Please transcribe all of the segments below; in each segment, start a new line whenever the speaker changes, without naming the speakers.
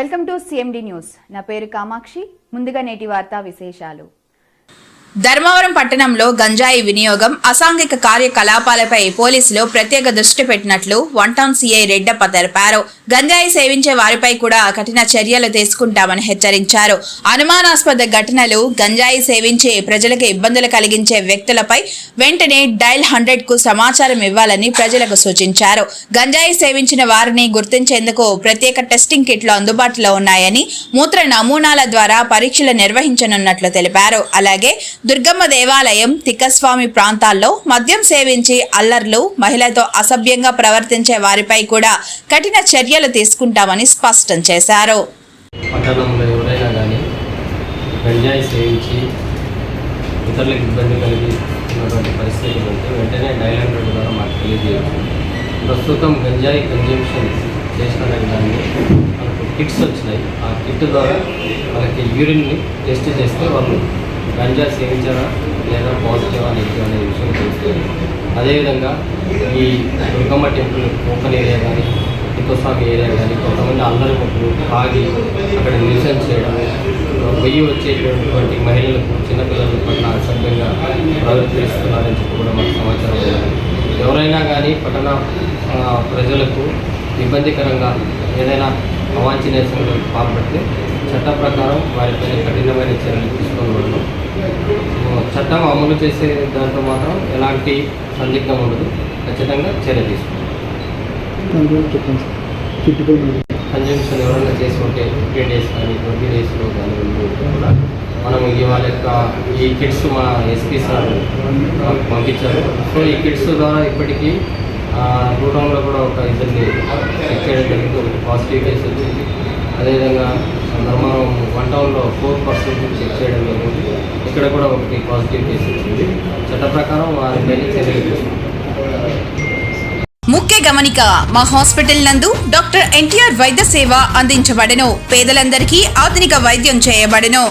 Welcome to CMD news. నా పేరు కామాక్షి. ముందుగా నేటి వార్తా విశేషాలు.
ధర్మవరం పట్టణంలో గంజాయి వినియోగం, అసాంఘిక కార్యకలాపాలపై పోలీసులు ప్రత్యేక దృష్టి పెట్టినట్లు వన్ టౌన్ సీఐ రెడ్డప్ప తెలిపారు. గంజాయి సేవించే వారిపై కూడా కఠిన చర్యలు తీసుకుంటామని హెచ్చరించారు. అనుమానాస్పద ఘటనలు, గంజాయి సేవించి ప్రజలకు ఇబ్బందులు కలిగించే వ్యక్తులపై వెంటనే డైల్ 100 కు సమాచారం ఇవ్వాలని ప్రజలకు సూచించారు. గంజాయి సేవించిన వారిని గుర్తించేందుకు ప్రత్యేక టెస్టింగ్ కిట్లు అందుబాటులో ఉన్నాయని, మూత్ర నమూనాల ద్వారా పరీక్షలు నిర్వహించనున్నట్లు తెలిపారు. అలాగే దుర్గమ్మ దేవాలయం, తిక్కస్వామి ప్రాంతాల్లో మద్యం సేవించి అల్లర్లు, మహిళతో అసభ్యంగా ప్రవర్తించే వారిపై కూడా కఠిన చర్యలు తీసుకుంటామని స్పష్టం చేశారు.
పట్టణంలో ఎవరైనా కానీ గంజాయి సేవించి ఇతరులకు ఇబ్బంది కలిగినటువంటి పరిస్థితులు ఉంటే వెంటనే డైల్ 100 ద్వారా మాకు తెలియజేయచ్చు. ప్రస్తుతం గంజాయి కన్జంప్షన్ చేసిన దాన్ని మనకు కిట్స్ వచ్చినాయి. ఆ కిట్ ద్వారా వాళ్ళకి యూరిన్ని టెస్ట్ చేస్తే వాళ్ళు గంజా సేవించారా లేదా పాజిటివ్ నెగిటివ్ అనే విషయం తెలుస్తుంది. అదేవిధంగా ఈ దుర్గమ్మ టెంపుల్ ఓపెన్ ఏరియా కానీ, తిక్కస్వామి ఏరియా కానీ కొంతమంది అల్లరి మొక్కలు ఆగి అక్కడ నిరసన చేయడం, వెయ్యి వచ్చేటటువంటి మహిళలకు, చిన్నపిల్లల పట్ల అసభ్యంగా ప్రవర్తిస్తున్నారని చెప్పి కూడా మాకు సమాచారం ఉంది. ఎవరైనా కానీ పట్టణ ప్రజలకు ఇబ్బందికరంగా ఏదైనా అవాంఛనీయ సంఘటనలకు పాల్పడితే చట్ట ప్రకారం వారిపైన కఠినమైన చర్యలు తీసుకోవడం. చట్టం అమలు చేసే దాంట్లో మాత్రం ఎలాంటి సందిగ్ధం ఉండదు, ఖచ్చితంగా చర్య తీసుకుంటాం. కన్జంప్షన్ ఎవరైనా చేసి ఉంటే 15 days కానీ 20 daysలో కానీ కూడా మనం ఇవాళ ఈ కిట్స్ మా ఎస్పీ సార్ పంపించారు. సో ఈ కిట్స్ ద్వారా ఇప్పటికీ రూటంలో కూడా ఒక ఇద్దరిని చెక్ చేయడం జరిగింది. ఒకటి పాజిటివ్ కేసు వచ్చింది. అదేవిధంగా ధర్మవరం వన్ టౌన్లో 4% చెక్ చేయడం జరిగింది. ఇక్కడ కూడా ఒకటి పాజిటివ్ కేసు వచ్చింది. చట్ట ప్రకారం వారిపైన చర్యలు తీసుకుంటాం.
ముఖ్య గమనిక, మా హాస్పిటల్ నందు డాక్టర్ ఎన్టీఆర్ వైద్య సేవ అందించబడెను. పేదలందరికీ ఆధునిక వైద్యం చేయబడెను.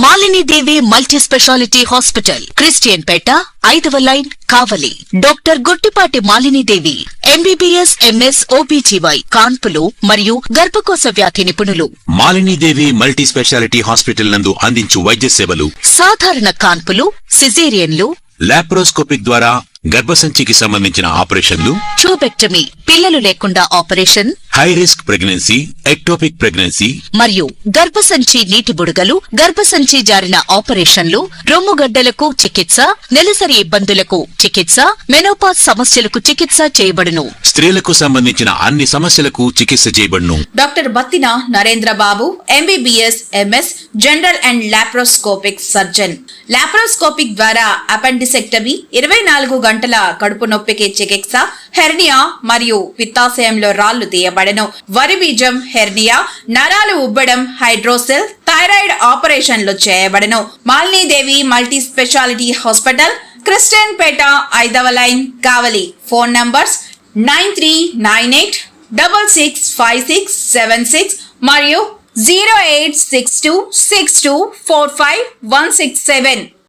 Malinidevi multi specialty hospital, Christian Peta, 5వ line, Kavali. Doctor Gottipati Malinidevi MBBS, MS, OBGY, కాన్పులు మరియు గర్భకోశ వ్యాధి నిపుణులు.
మాలినీదేవి మల్టీ స్పెషాలిటీ హాస్పిటల్ నందు అందించు వైద్య సేవలు:
సాధారణ కాన్పులు, సిజేరియన్లు,
లాప్రోస్కోపిక్ ద్వారా గర్భసంచికి సంబంధించిన ఆపరేషన్లు,
ట్యూబెక్టమీ, పిల్లలు లేకుండా operation,
high risk pregnancy, ectopic pregnancy
మరియు గర్భసంచి నీటి బుడగలు, గర్భసంచి జారిన ఆపరేషన్లు, రొమ్ముగడ్డలకు చికిత్స, నెలసరి ఇబ్బందులకు చికిత్స, మెనోపాజ్ సమస్యలకు చికిత్స చేయబడును.
స్త్రీలకు సంబంధించిన అన్ని సమస్యలకు చికిత్స చేయబడును.
Doctor Battina Narendra Babu, MBBS, MS, general and laparoscopic surgeon. Laparoscopic ద్వారా అపెండిసెక్టమీ, 24 గంటల కడుపు నొప్పికి చికిత్స, హెర్నియా మరియు పిత్తాశయంలో రాళ్లు తీయబడెను. వరి బీజం, హెర్నియా, నరాలు ఉబ్బడం, హైడ్రోసెల్, థైరాయిడ్ ఆపరేషన్లు చేయబడెను. Malinidevi multi specialty hospital, Christian Peta, 5వ లైన్, కావలి. ఫోన్ నంబర్స్ 9398665676 మరియు 08626245167.